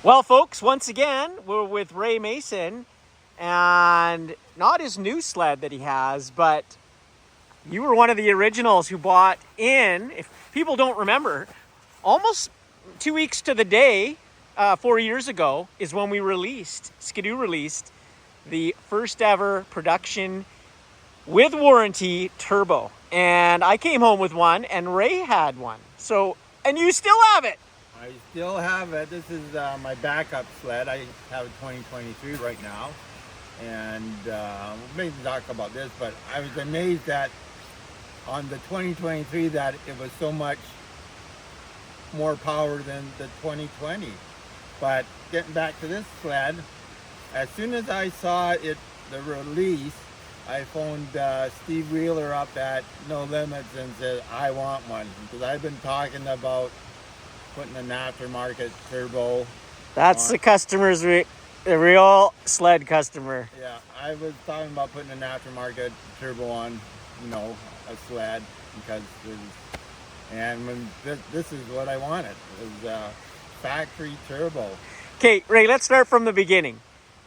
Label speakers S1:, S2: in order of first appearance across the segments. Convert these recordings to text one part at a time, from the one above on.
S1: Well, folks, once again, we're with Ray Mason, and not his new sled that he has, but you were one of the originals who bought in, if people don't remember, almost 2 weeks to the day, 4 years ago, is when we Skidoo released the first ever production with warranty turbo. And I came home with one, and Ray had one. So, and you still have it.
S2: I still have it. This is my backup sled. I have a 2023 right now. And maybe talk about this, but I was amazed that on the 2023 that it was so much more power than the 2020. But getting back to this sled, as soon as I saw it, the release, I phoned Steve Wheeler up at No Limits and said, I want one. Because I've been talking about putting an aftermarket turbo.
S1: That's the customer's the real sled customer.
S2: Yeah, I was talking about putting an aftermarket turbo on, a sled, because this is what I wanted. It was a factory turbo.
S1: Okay, Ray, let's start from the beginning.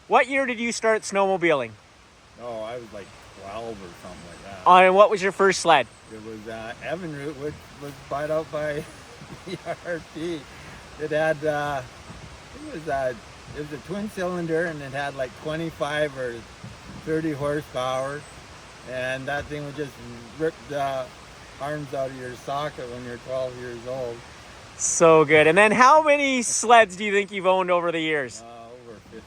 S1: What year did you start snowmobiling?
S2: Oh, I was like 12 or something like that.
S1: And what was your first sled?
S2: It was Evinrude, which was bought out by ERP. It had, it was a twin cylinder, and it had like 25 or 30 horsepower. And that thing would just rip the arms out of your socket when you're 12 years old.
S1: So good. And then how many sleds do you think you've owned over the years?
S2: Over 50.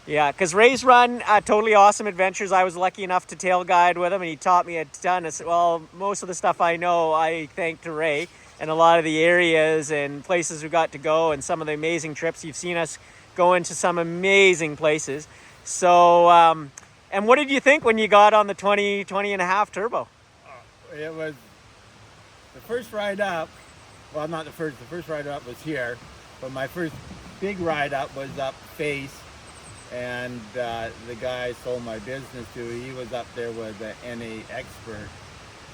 S1: Yeah, because Ray's run totally awesome adventures. I was lucky enough to tail guide with him, and he taught me a ton. Most of the stuff I know, I thank to Ray, and a lot of the areas and places we got to go, and some of the amazing trips. You've seen us go into some amazing places. So, and what did you think when you got on the 20 and a half turbo?
S2: It was the first ride up. Well, not the first ride up was here, but my first big ride up was up Face, and the guy I sold my business to, he was up there with the NA expert,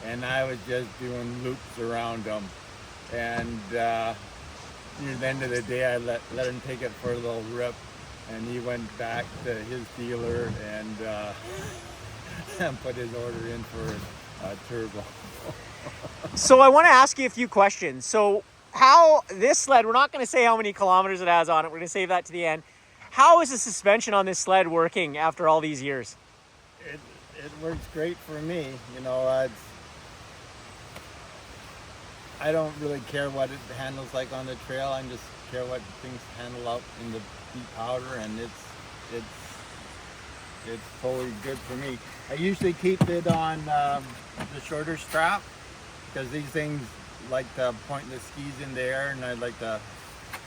S2: and I was just doing loops around him. And near the end of the day, I let him take it for a little rip, and he went back to his dealer and put his order in for a turbo.
S1: So I want to ask you a few questions. So how this sled, we're not going to say how many kilometers it has on it. We're going to save that to the end. How is the suspension on this sled working after all these years?
S2: It works great for me. I don't really care what it handles like on the trail. I just care what things handle out in the deep powder, and it's totally good for me. I usually keep it on the shorter strap, because these things like to point the skis in the air, and I like to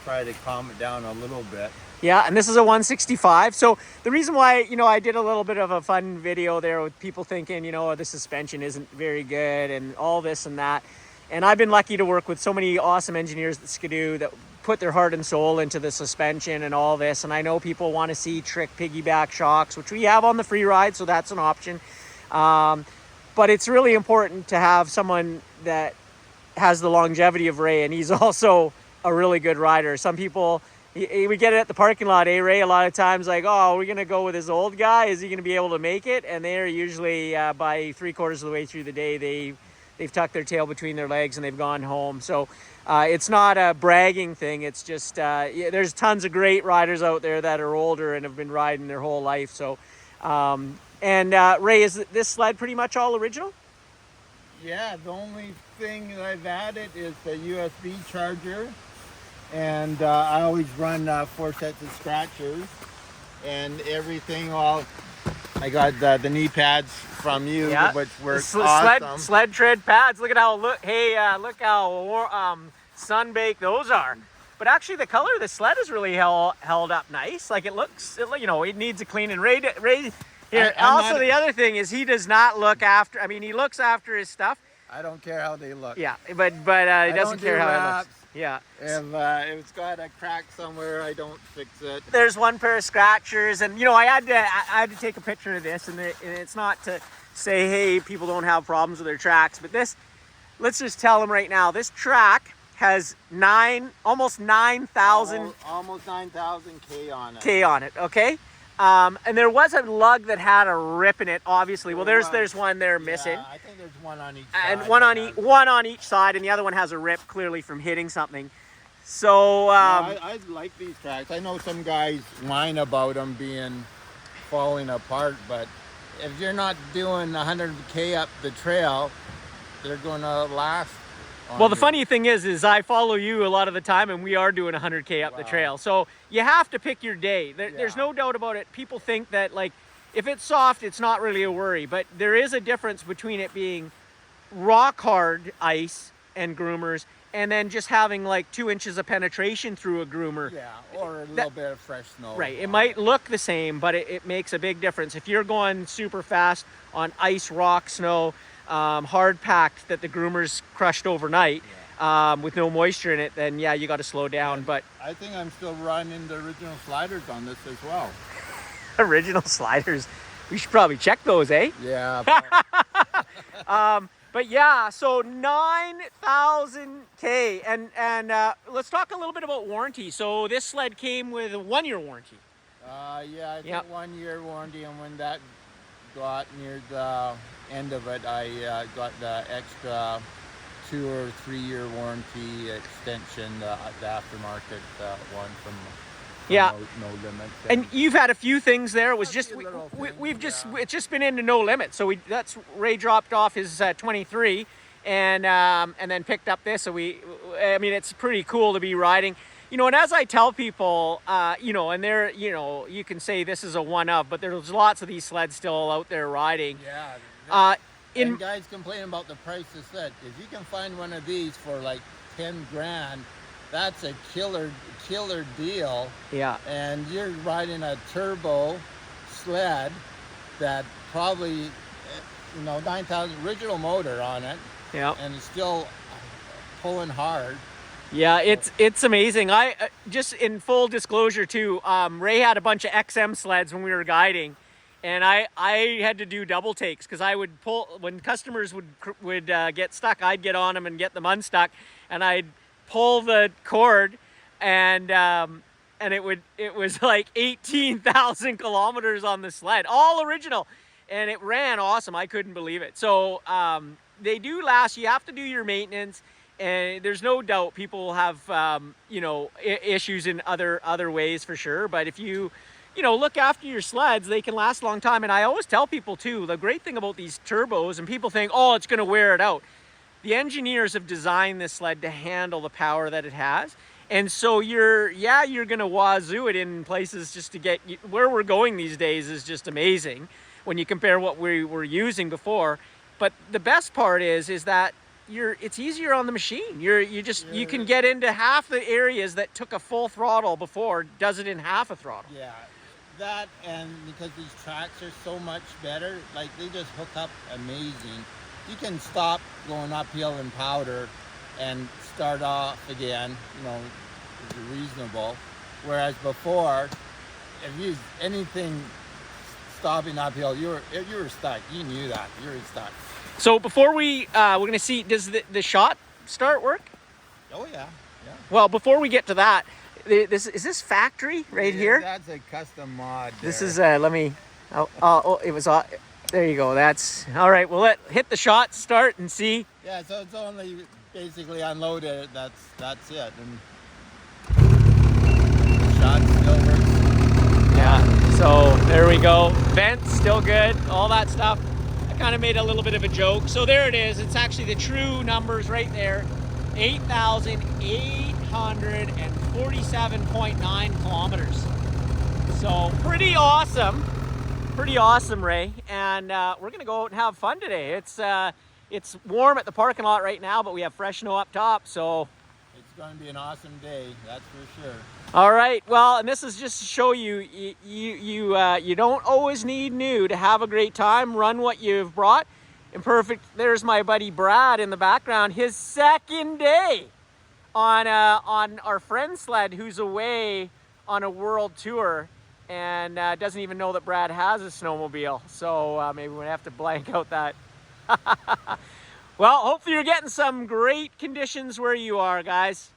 S2: try to calm it down a little bit.
S1: Yeah, and this is a 165. So the reason why, I did a little bit of a fun video there with people thinking, the suspension isn't very good and all this and that. And I've been lucky to work with so many awesome engineers at Skidoo that put their heart and soul into the suspension and all this. And I know people want to see trick piggyback shocks, which we have on the free ride, so that's an option. But it's really important to have someone that has the longevity of Ray, and he's also a really good rider. Some people, we get it at the parking lot, Ray? A lot of times like, oh, we're going to go with this old guy. Is he going to be able to make it? And they're usually, by 3/4 of the way through the day, they've tucked their tail between their legs and they've gone home. So it's not a bragging thing. It's just, there's tons of great riders out there that are older and have been riding their whole life. So, Ray, is this sled pretty much all original?
S2: Yeah, the only thing that I've added is the USB charger, and I always run 4 sets of scratchers and everything. I got the knee pads from you, which were awesome.
S1: Sled tread pads. Look how sun-baked those are. But actually, the color of the sled is really held up nice. Like it needs a cleaning. Ray here. The other thing is he does not look after. I mean, he looks after his stuff.
S2: I don't care how they look.
S1: Yeah, but he doesn't care how it looks. Yeah.
S2: If it's got a crack somewhere, I don't fix it.
S1: There's one pair of scratchers, and I had to take a picture of this, and it's not to say, hey, people don't have problems with their tracks, but let's just tell them right now, this track has almost 9,000
S2: almost 9,000 K on it.
S1: K on it, okay? And there was a lug that had a rip in it, obviously. Well, there's one there missing.
S2: I think there's one on each side.
S1: And one on each side, and the other one has a rip clearly from hitting something. So
S2: I like these tracks. I know some guys whine about them falling apart, but if you're not doing 100K up the trail, they're going to last.
S1: Well, the funny thing is I follow you a lot of the time, and we are doing 100K up the trail. So you have to pick your day. There's no doubt about it. People think that, like, if it's soft, it's not really a worry. But there is a difference between it being rock hard ice and groomers, and then just having like 2 inches of penetration through a groomer.
S2: Yeah, or a little bit of fresh snow.
S1: Right. It might look the same, but it makes a big difference. If you're going super fast on ice, rock, snow, hard packed that the groomer's crushed overnight, with no moisture in it, then yeah, you got to slow down. But
S2: I think I'm still running the original sliders on this as well.
S1: Original sliders, we should probably check those, eh?
S2: Yeah.
S1: But yeah, so 9,000 K, and let's talk a little bit about warranty. So this sled came with a 1-year warranty.
S2: Yeah, I think 1 year warranty, and when that got near the end of it, I got the extra 2 or 3 year warranty extension, the aftermarket one from No Limits.
S1: And you've had a few things there. It was just it's just been into No Limit. So that's Ray dropped off his 23 and then picked up this. So I mean, it's pretty cool to be riding. You know, and as I tell people, you know, and they're, you know, you can say this is a one of, but there's lots of these sleds still out there riding.
S2: Yeah. And guys complain about the price of sled. If you can find one of these for like 10 grand, that's a killer deal.
S1: Yeah.
S2: And you're riding a turbo sled that probably, you know, 9,000 original motor on it.
S1: Yeah.
S2: And it's still pulling hard.
S1: Yeah, it's amazing. I just in full disclosure too, Ray had a bunch of XM sleds when we were guiding, and I had to do double takes because I would pull when customers would get stuck. I'd get on them and get them unstuck, and I'd pull the cord, and it was like 18,000 kilometers on the sled, all original, and it ran awesome. I couldn't believe it. So they do last. You have to do your maintenance. And there's no doubt people will have, you know, issues in other ways for sure. But if you know, look after your sleds, they can last a long time. And I always tell people too, the great thing about these turbos, and people think, oh, it's going to wear it out. The engineers have designed this sled to handle the power that it has. And so you're going to wazoo it in places just to get where we're going these days is just amazing when you compare what we were using before. But the best part is that it's easier on the machine. You can get into half the areas that took a full throttle before, does it in half a throttle.
S2: Yeah, that, and because these tracks are so much better, like they just hook up amazing. You can stop going uphill in powder and start off again, you know, it's reasonable. Whereas before, if you used anything stopping uphill, you were stuck. You knew that, you were stuck.
S1: So before we're going to see, does the shot start work?
S2: Oh yeah.
S1: Well, before we get to that, is this factory right here?
S2: That's a custom mod.
S1: This is let me. Oh, it was. There you go. That's all right. Well, hit the shot, start, and see.
S2: Yeah. So it's only basically unloaded. That's it. And the shot still works.
S1: Yeah. So there we go. Vent still good. All that stuff. Kind of made a little bit of a joke. So there it is. It's actually the true numbers right there. 8,847.9 kilometers. So pretty awesome. Pretty awesome, Ray. And we're gonna go out and have fun today. It's warm at the parking lot right now, but we have fresh snow up top. So
S2: it's going to be an awesome day, that's for sure.
S1: All right, well, and this is just to show you, you don't always need new to have a great time. Run what you've brought. Imperfect. There's my buddy Brad in the background. His second day on our friend sled, who's away on a world tour and doesn't even know that Brad has a snowmobile. So maybe we have to blank out that. Well, hopefully you're getting some great conditions where you are, guys.